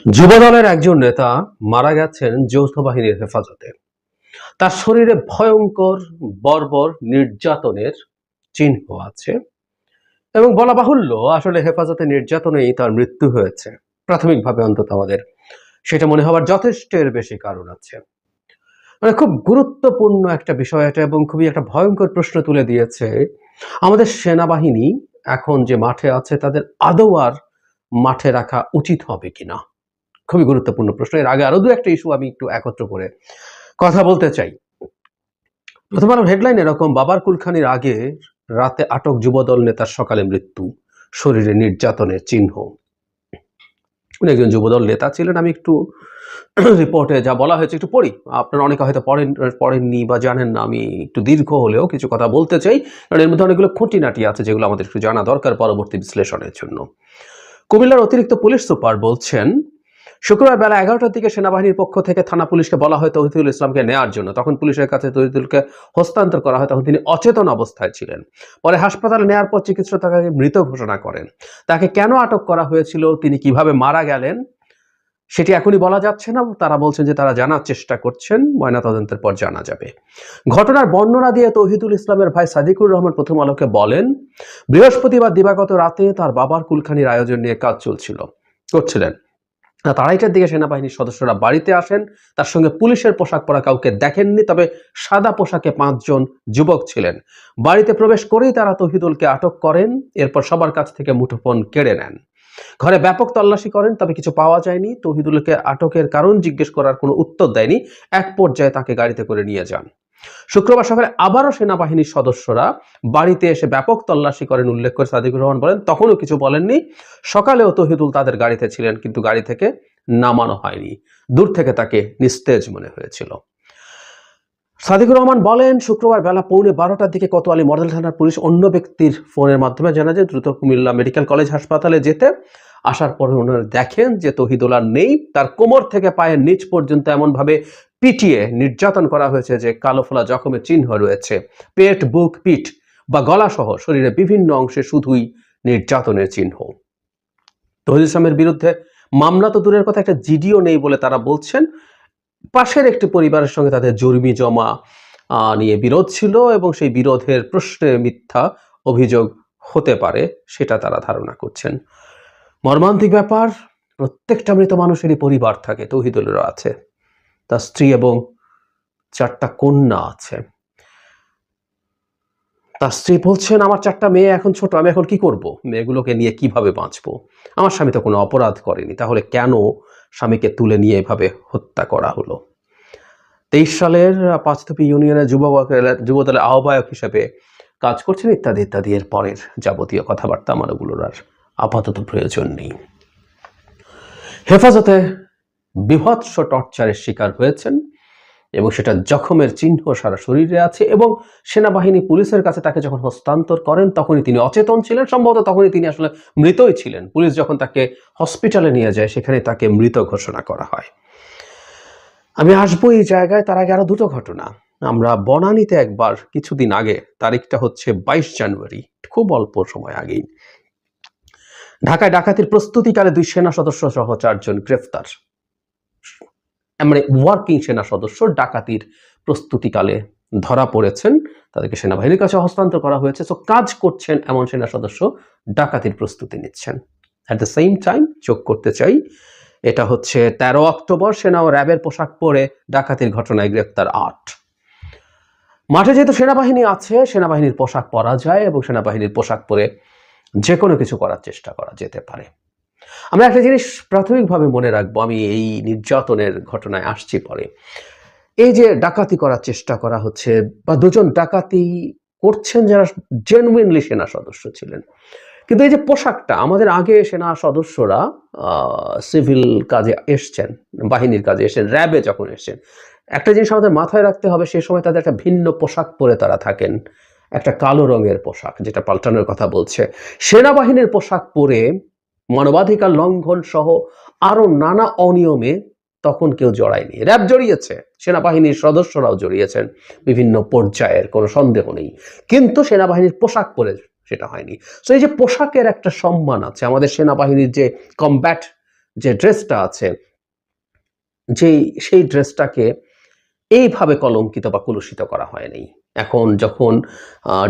যুবদলের একজন নেতা মারা গেছেন যৌথ বাহিনীর হেফাজতে। তার শরীরে ভয়ঙ্কর বর্বর নির্যাতনের চিহ্ন আছে এবং বলা বাহুল্য আসলে হেফাজতে নির্যাতনেই তার মৃত্যু হয়েছে। প্রাথমিকভাবে অন্তত আমাদের সেটা মনে হওয়ার যথেষ্টের বেশি কারণ আছে। মানে খুব গুরুত্বপূর্ণ একটা বিষয় এটা এবং খুবই একটা ভয়ঙ্কর প্রশ্ন তুলে দিয়েছে। আমাদের সেনাবাহিনী এখন যে মাঠে আছে তাদের আদৌ আর মাঠে রাখা উচিত হবে কিনা, খুবই গুরুত্বপূর্ণ প্রশ্ন। এর আগে আরো দু একটা ইস্যু আমি একটু একত্র করে কথা বলতে চাই। প্রথম আলোর হেডলাইন এরকম, বাবার কুলখানির আগে রাতে আটক যুবদল নেতার সকালে মৃত্যু, শরীরে নির্যাতনের চিহ্ন। উনি একজন যুবদল নেতা ছিলেন। আমি একটু রিপোর্টে যা বলা হয়েছে একটু পড়ি, আপনারা অনেকে হয়তো পড়েননি বা জানেন না। আমি একটু দীর্ঘ হলেও কিছু কথা বলতে চাই, কারণ এর মধ্যে অনেকগুলো খুঁটিনাটি আছে যেগুলো আমাদের একটু জানা দরকার পরবর্তী বিশ্লেষণের জন্য। কুমিল্লার অতিরিক্ত পুলিশ সুপার বলছেন, শুক্রবার বেলা 11টার দিকে সেনাবাহিনীর পক্ষ থেকে থানা পুলিশকে বলা হয় তৌহিদুল ইসলামকে নেওয়ার জন্য। তখন পুলিশের কাছে তৌহিদুলকে হস্তান্তর করা হয়, তখন তিনি অচেতন অবস্থায় ছিলেন। পরে হাসপাতালে নেওয়ার পর চিকিৎসক তাকে মৃত ঘোষণা করেন। তাকে কেন আটক করা হয়েছিল, তিনি কিভাবে মারা গেলেন সেটি এখনই বলা যাচ্ছে না। তারা বলছেন যে তারা জানার চেষ্টা করছেন, ময়নাতদন্তের পর জানা যাবে। ঘটনার বর্ণনা দিয়ে তৌহিদুল ইসলামের ভাই সাদিকুর রহমান প্রথম আলোকে বলেন, বৃহস্পতিবার দিবাগত রাতে তার বাবার কুলখানির আয়োজন নিয়ে কাজ করছিলেন। রাত 2:30টার দিকে সেনাবাহিনীর সদস্যরা বাড়িতে আসেন। তার সঙ্গে পুলিশের পোশাক পরা কাউকে দেখেননি, তবে সাদা পোশাকে 5 জন যুবক ছিলেন। বাড়িতে প্রবেশ করেই তারা তৌহিদুলকে আটক করেন। এরপর সবার কাছ থেকে মুঠোফোন কেড়ে নেন। ঘরে ব্যাপক তল্লাশি করেন, তবে কিছু পাওয়া যায়নি। তৌহিদুলকে আটকের কারণ জিজ্ঞেস করার কোনো উত্তর দেয়নি। এক পর্যায়ে তাকে গাড়িতে করে নিয়ে যান। শুক্রবার সকালে আবারও সেনাবাহিনীর সদস্যরা বাড়িতে এসে ব্যাপক তল্লাশি করেন উল্লেখ করে সাদিকুর রহমান বলেন, তখনও কিছু বলেননি। সকালেও তৌহিদুল তাদের গাড়িতে ছিলেন, কিন্তু গাড়ি থেকে নামানো হয়নি। দূর থেকে তাকে নিস্তেজ মনে হয়েছিল। সাদিকুর রহমান বলেন, শুক্রবার বেলা 11:15টার দিকে কোতোয়ালি মডেল থানার পুলিশ অন্য ব্যক্তির ফোনের মাধ্যমে জানা যায় দ্রুত কুমিল্লা মেডিকেল কলেজ হাসপাতালে যেতে। আসার পরে ওনারা দেখেন যে তৌহিদুল আর নেই। তার কোমর থেকে পায়ের নিচ পর্যন্ত এমনভাবে পিটিয়ে নির্যাতন করা হয়েছে যে কালো ফোলা জখমের চিহ্ন রয়েছে। পেট, বুক, পিঠ বা গলা সহ শরীরের বিভিন্ন অংশে শুধুই নির্যাতনের চিহ্ন। তৌহিদুল ইসলামের বিরুদ্ধে মামলা তো দূরের কথা, একটা জিডিও নেই বলে তারা বলছেন। পাশের একটি পরিবারের সঙ্গে তাদের জমি জমা নিয়ে বিরোধ ছিল এবং সেই বিরোধের প্রশ্নে মিথ্যা অভিযোগ হতে পারে সেটা তারা ধারণা করছেন। মর্মান্তিক ব্যাপার, প্রত্যেকটা মৃত মানুষেরই পরিবার থাকে, তৌহিদুলেরও আছে। তার স্ত্রী এবং 4টা কন্যা আছে। তার স্ত্রী বলছেন, আমার 4টা মেয়ে এখন ছোট, আমি এখন কি করব? মেয়েগুলোকে নিয়ে কিভাবে বাঁচবো? আমার স্বামী তো কোনো অপরাধ করেনি, তাহলে কেন স্বামীকে তুলে নিয়ে এভাবে হত্যা করা হলো? 23 সালের পাঁচথুপি ইউনিয়নের যুবদলের আহ্বায়ক হিসেবে কাজ করছেন, ইত্যাদি ইত্যাদি। এর পরের যাবতীয় কথাবার্তা আমার ওগুলোর আর আপাতত প্রয়োজন নেই। হেফাজতে বীভৎস টর্চারের শিকার হয়েছেন এবং সেটা জখমের চিহ্ন সারা শরীরে আছে এবং সেনাবাহিনী পুলিশের কাছে তাকে যখন হস্তান্তর করেন তখনই তিনি অচেতন ছিলেন। সম্ভবত তখনই তিনি আসলে মৃতই ছিলেন। পুলিশ যখন তাকে হসপিটালে নিয়ে যায় সেখানে তাকে মৃত ঘোষণা করা হয়। আমি আসবো এই জায়গায়, তার আগে আরো দুটো ঘটনা। আমরা বনানীতে একবার কিছুদিন আগে, তারিখটা হচ্ছে 22 জানুয়ারি, খুব অল্প সময় আগেই, ঢাকায় ডাকাতির প্রস্তুতিকালে 2 সেনা সদস্য সহ 4 জন গ্রেফতার। মানে ওয়ার্কিং সেনা সদস্য ডাকাতির প্রস্তুতিকালে ধরা পড়েছেন, তাদেরকে সেনাবাহিনীর কাছে হস্তান্তর করা হয়েছে। সো কাজ করছেন এমন সেনা সদস্য ডাকাতির প্রস্তুতি নিচ্ছেন। অ্যাট দ্য সেম টাইম যোগ করতে চাই, এটা হচ্ছে 13 অক্টোবর সেনা ও র্যাবের পোশাক পরে ডাকাতির ঘটনায় গ্রেফতার 8। মাঠে যেহেতু সেনাবাহিনী আছে, সেনাবাহিনীর পোশাক পরা যায় এবং সেনাবাহিনীর পোশাক পরে যে কোনো কিছু করার চেষ্টা করা যেতে পারে। আমরা একটা জিনিস প্রাথমিকভাবে মনে রাখবো, আমি এই নির্যাতনের ঘটনায় আসছি পরে। এই যে ডাকাতি করার চেষ্টা করা হচ্ছে বা 2 জন ডাকাতি করছেন যারা জেনুইনলি সেনা সদস্য ছিলেন, কিন্তু এই যে পোশাকটা, আমাদের আগে সেনা সদস্যরা সিভিল কাজে এসছেন, বাহিনীর কাজে এসেছেন, র্যাবে যখন এসছেন, একটা জিনিস আমাদের মাথায় রাখতে হবে, সে সময় তাদের একটা ভিন্ন পোশাক পরে তারা থাকেন, একটা কালো রঙের পোশাক, যেটা পাল্টানোর কথা বলছে। সেনাবাহিনীর পোশাক পরে মানবাধিকার লঙ্ঘন সহ আরো নানা অনিয়মে তখন কেউ জড়ায়নি। র্যাব জড়িয়েছে, সেনাবাহিনীর সদস্যরাও জড়িয়েছেন বিভিন্ন পর্যায়ের, কোনো সন্দেহ নেই, কিন্তু সেনাবাহিনীর পোশাক পরে সেটা হয়নি। সো এই যে পোশাকের একটা সম্মান আছে, আমাদের সেনাবাহিনীর যে কমব্যাট যে ড্রেসটা আছে, সেই ড্রেসটাকে এইভাবে কলঙ্কিত বা কলুষিত করা হয়নি। এখন যখন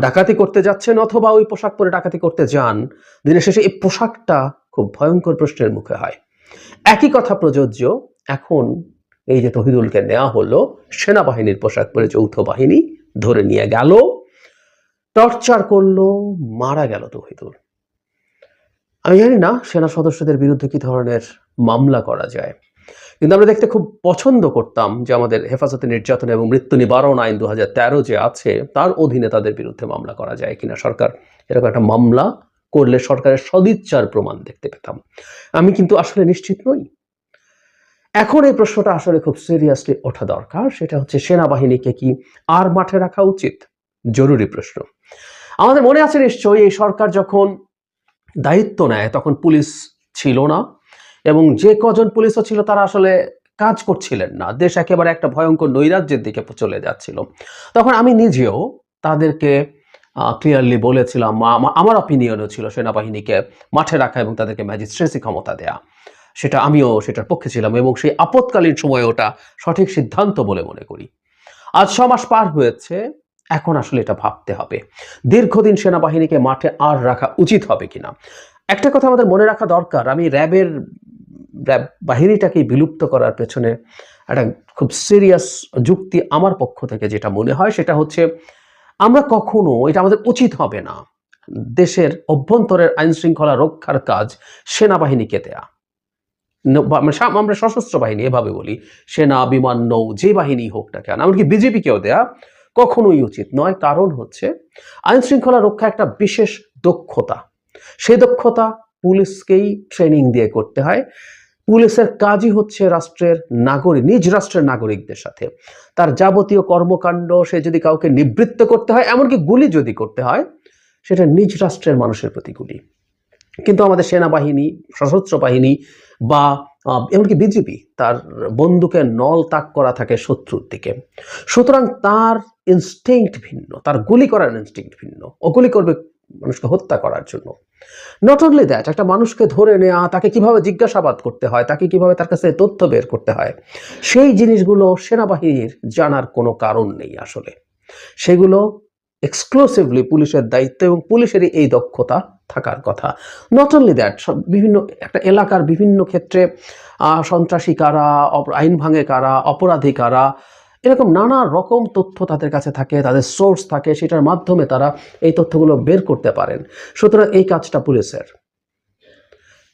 ডাকাতি করতে যাচ্ছেন অথবা ওই পোশাক পরে ডাকাতি করতে যান, দিনের শেষে এই পোশাকটা খুব ভয়ঙ্কর প্রশ্নের মুখে হয়। একই কথা প্রযোজ্য এখন এই যে তহিদুলকে নেওয়া হলো, সেনাবাহিনীর পোশাক পরে যৌথ বাহিনী ধরে নিয়ে গেল, টর্চার করলো, মারা গেল তহিদুল। আমি জানি না সেনা সদস্যদের বিরুদ্ধে কি ধরনের মামলা করা যায়, কিন্তু আমরা দেখতে খুব পছন্দ করতাম যে আমাদের হেফাজতে নির্যাতন এবং মৃত্যু নিবারণ আইন 2013 যে আছে তার অধীনে তাদের বিরুদ্ধে মামলা করা যায় কিনা। সরকার এরকম একটা মামলা করলে সরকারের সদিচ্ছার প্রমাণ দেখতে পেতাম। আমি কিন্তু আসলে নিশ্চিত নই। এখন এই প্রশ্নটা আসলে খুব সিরিয়াসলি ওঠা দরকার, সেটা হচ্ছে সেনাবাহিনীকে কি আর মাঠে রাখা উচিত? জরুরি প্রশ্ন। আমাদের মনে আছে নিশ্চয়ই এই সরকার যখন দায়িত্ব নেয় তখন পুলিশ ছিল না, এবং যে কজন পুলিশও ছিল তারা আসলে কাজ করছিলেন না। দেশ একেবারে একটা ভয়ঙ্কর নৈরাজ্যের দিকে চলে যাচ্ছিল। তখন আমি নিজেও তাদেরকে ক্লিয়ারলি বলেছিলাম, আমার অপিনিয়নও ছিল সেনাবাহিনীকে মাঠে রাখা এবং তাদেরকে ম্যাজিস্ট্রেসি ক্ষমতা দেয়া। আমিও সেটার পক্ষে ছিলাম এবং সেই আপৎকালীন সময়ে ওটা সঠিক সিদ্ধান্ত বলে মনে করি। আজ 6 মাস পার হয়েছে, এখন আসলে এটা ভাবতে হবে দীর্ঘদিন সেনাবাহিনীকে মাঠে আর রাখা উচিত হবে কিনা। একটা কথা আমাদের মনে রাখা দরকার, আমি র্যাব বাহিনীটাকে বিলুপ্ত করার পেছনে একটা খুব সিরিয়াস যুক্তি আমার পক্ষ থেকে যেটা মনে হয় সেটা হচ্ছে, আমরা কখনো, এটা আমাদের উচিত হবে না দেশের অভ্যন্তরের আইন শৃঙ্খলা রক্ষার কাজ সেনাবাহিনীকে দেয়া। আমরা সশস্ত্র বাহিনী এভাবে বলি, সেনা, বিমান, নৌ, যে বাহিনী হোক না কেন, এমনকি বিজেপিকেও দেয়া কখনোই উচিত নয়। কারণ হচ্ছে আইন শৃঙ্খলা রক্ষা একটা বিশেষ দক্ষতা, সেই দক্ষতা পুলিশকেই ট্রেনিং দিয়ে করতে হয়। পুলিশের কাজই হচ্ছে রাষ্ট্রের নাগরিক, নিজ রাষ্ট্রের নাগরিকদের সাথে তার যাবতীয় কর্মকাণ্ড, সে যদি কাউকে নিবৃত্ত করতে হয়, এমনকি গুলি যদি করতে হয়, সেটা নিজ রাষ্ট্রের মানুষের প্রতি গুলি। কিন্তু আমাদের সেনাবাহিনী, সশস্ত্র বাহিনী বা এমনকি বিজেপি, তার বন্দুকের নল তাক করা থাকে শত্রুর দিকে। সুতরাং তার ইনস্টিংক্ট ভিন্ন, তার গুলি করার ইনস্টিংক্ট ভিন্ন। ও গুলি করবে মানুষকে হত্যা করার জন্য। নট অনলি দ্যাট, একটা মানুষকে ধরে নেওয়া, তাকে কিভাবে জিজ্ঞাসাবাদ করতে হয়, তাকে কিভাবে তার কাছে তথ্য বের করতে হয়, সেই জিনিসগুলো সেনাবাহিনীর জানার কোনো কারণ নেই আসলে। সেগুলো এক্সক্লুসিভলি পুলিশের দায়িত্ব এবং পুলিশেরই এই দক্ষতা থাকার কথা। নট অনলি দ্যাট, বিভিন্ন একটা এলাকার বিভিন্ন ক্ষেত্রে সন্ত্রাসী কারা, আইন ভাঙে কারা, অপরাধী কারা, এরকম নানা রকম তথ্য তাদের কাছে থাকে, তাদের সোর্স থাকে, সেটার মাধ্যমে তারা এই তথ্যগুলো বের করতে পারেন। সুতরাং এই কাজটা পুলিশের।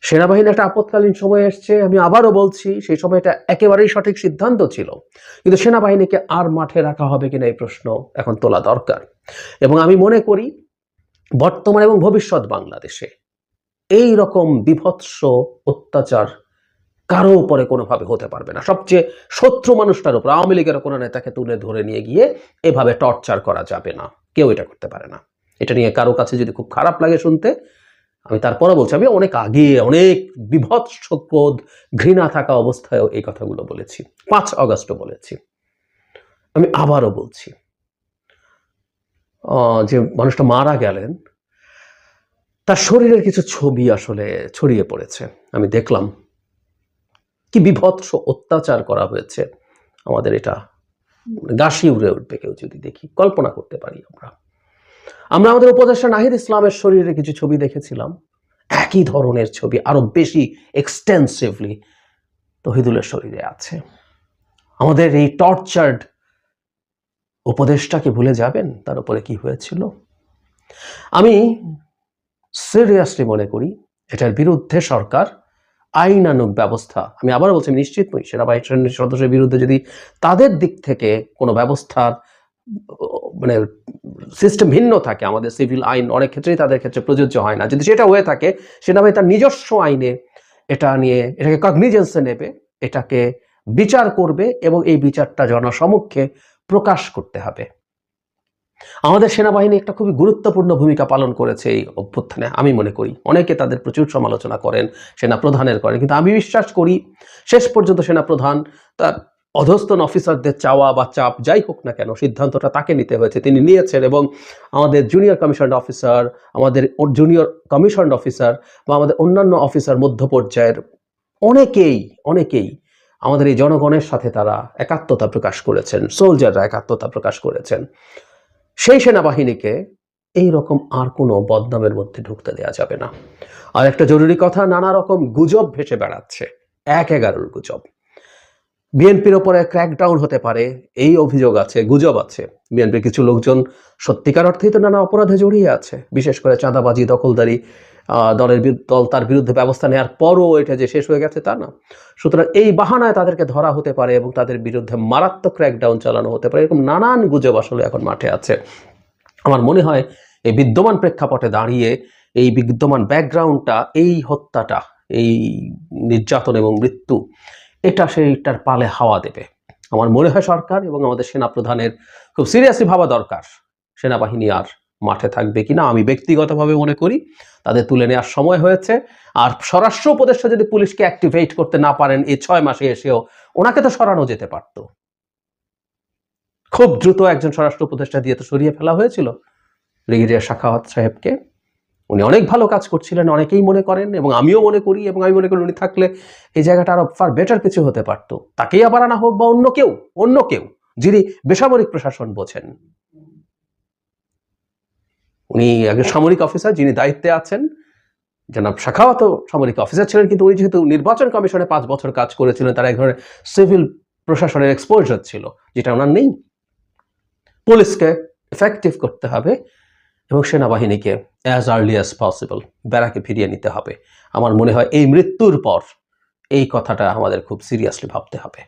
সেনাবাহিনী একটা আপৎকালীন সময় এসছে, আমি আবারও বলছি সেই সময়টা একেবারেই সঠিক সিদ্ধান্ত ছিল, কিন্তু সেনাবাহিনীকে আর মাঠে রাখা হবে কিনা এই প্রশ্ন এখন তোলা দরকার। এবং আমি মনে করি বর্তমান এবং ভবিষ্যৎ বাংলাদেশে এই রকম বিভৎস অত্যাচার কারো উপরে কোনোভাবে হতে পারবে না। সবচেয়ে শত্রু মানুষটার উপর, আওয়ামী লীগের কোনো নেতাকে তুলে ধরে নিয়ে গিয়ে এভাবে টর্চার করা যাবে না, কেউ এটা করতে পারে না। এটা নিয়ে কারো কাছে যদি খুব খারাপ লাগে শুনতে, আমি তারপরে বলছি, আমি অনেক আগে অনেক বিভৎস ক্রোধ, ঘৃণা থাকা অবস্থায়ও এই কথাগুলো বলেছি, 5 আগস্টও বলেছি, আমি আবারও বলছি। যে মানুষটা মারা গেলেন, তার শরীরের কিছু ছবি আসলে ছড়িয়ে পড়েছে, আমি দেখলাম কি বিভৎস অত্যাচার করা হয়েছে। আমাদের এটা গা শিউরে উঠবে কেউ যদি দেখি, কল্পনা করতে পারি। আমরা আমাদের উপদেষ্টা নাহিদ ইসলামের শরীরে কিছু ছবি দেখেছিলাম, একই ধরনের ছবি আরো বেশি এক্সটেন্সিভলি তহিদুলের শরীরে আছে। আমাদের এই টর্চার্ড উপদেষ্টাকে ভুলে যাবেন তার উপরে কি হয়েছিল? আমি সিরিয়াসলি মনে করি এটার বিরুদ্ধে সরকার আইনানুগ ব্যবস্থা, আমি আবার বলছি নিশ্চিত নই সেনাবাহিনীর সদস্যের বিরুদ্ধে যদি তাদের দিক থেকে কোনো ব্যবস্থার মানে সিস্টেম ভিন্ন থাকে, আমাদের সিভিল আইন অনেক ক্ষেত্রেই তাদের ক্ষেত্রে প্রযোজ্য হয় না, যদি সেটা হয়ে থাকে সেনাবাহিনী তার নিজস্ব আইনে এটা নিয়ে এটাকে কগনিজেন্সে নেবে, এটাকে বিচার করবে এবং এই বিচারটা জনসমক্ষে প্রকাশ করতে হবে। আমাদের সেনাবাহিনী একটা খুবই গুরুত্বপূর্ণ ভূমিকা পালন করেছে এই অভ্যুত্থানে, আমি মনে করি। অনেকে তাদের প্রচুর সমালোচনা করেন, সেনা প্রধানের করেন, কিন্তু আমি বিশ্বাস করি শেষ পর্যন্ত সেনা প্রধান তার অধস্তন অফিসারদের চাওয়া বা চাপ যাই হোক না কেন, সিদ্ধান্তটা তাকে নিতে হয়েছে, তিনি নিয়েছেন। এবং আমাদের জুনিয়র কমিশনড অফিসার, আমাদের জুনিয়র কমিশনড অফিসার বা আমাদের অন্যান্য অফিসার মধ্য পর্যায়ের অনেকেই অনেকেই আমাদের এই জনগণের সাথে তারা একাত্মতা প্রকাশ করেছেন, সোলজাররা একাত্মতা প্রকাশ করেছেন। সেই সেনাবাহিনীকে এই রকম আর কোনো বদনামের মধ্যে ঢুকতে দেওয়া যাবে না। আর একটা জরুরি কথা, নানা রকম গুজব ভেসে বেড়াচ্ছে, ১-১১ গুজব। বিএনপির ওপরে ক্র্যাকডাউন হতে পারে এই অভিযোগ আছে, গুজব আছে। বিএনপির কিছু লোকজন সত্যিকার অর্থেই তো নানা অপরাধে জড়িয়ে আছে, বিশেষ করে চাঁদাবাজি, দখলদারি। দল তার বিরুদ্ধে ব্যবস্থা নেওয়ার পরও এটা যে শেষ হয়ে গেছে তা না। সুতরাং এই বাহানায় তাদেরকে ধরা হতে পারে এবং তাদের বিরুদ্ধে মারাত্মক ক্র্যাকডাউন চালানো হতে পারে, এরকম নানান গুজব আসলে এখন মাঠে আছে। আমার মনে হয় এই বিদ্যমান প্রেক্ষাপটে দাঁড়িয়ে এই বিদ্যমান ব্যাকগ্রাউন্ডটা, এই হত্যাটা, এই নির্যাতন এবং মৃত্যু, এটা সেইটার পালে হাওয়া দেবে। আমার মনে হয় সরকার এবং আমাদের সেনাপ্রধানের খুব সিরিয়াসলি ভাবা দরকার সেনাবাহিনী আর মাঠে থাকবে কিনা। আমি ব্যক্তিগতভাবে মনে করি তাদের তুলে নেওয়ার সময় হয়েছে। আর স্বরাষ্ট্র উপদেষ্টা যদি পুলিশকে অ্যাক্টিভেট করতে না পারেন এই 6 মাসে এসেও, ওনাকে তো সরানো যেতে পারত। খুব দ্রুত একজন স্বরাষ্ট্র উপদেষ্টা দিয়ে তো সরিয়ে ফেলা হয়েছিল ব্রিগেডিয়ার সাখাওয়াত সাহেবকে। উনি অনেক ভালো কাজ করছিলেন, অনেকেই মনে করেন এবং আমিও মনে করি, এবং আমি মনে করি উনি থাকলে এই জায়গাটা আরো ফার বেটার কিছু হতে পারতো। তাকেই আবার আনা হোক বা অন্য কেউ যিনি বেসামরিক প্রশাসন বোঝেন। উনি একজন সামরিক অফিসার যিনি দায়িত্বে আছেন। জনাব সাখাওয়াত সামরিক অফিসার ছিলেন, কিন্তু উনি যেহেতু নির্বাচন কমিশনে 5 বছর কাজ করেছিলেন, তার এক ধরনের সিভিল প্রশাসনের এক্সপোজার ছিল, যেটা ওনার নেই। পুলিশকে এফেক্টিভ করতে হবে এবং সেনাবাহিনীকে অ্যাজ আর্লি অ্যাজ পসিবল ব্যারাকে ফিরিয়ে নিতে হবে। আমার মনে হয় এই মৃত্যুর পর এই কথাটা আমাদের খুব সিরিয়াসলি ভাবতে হবে।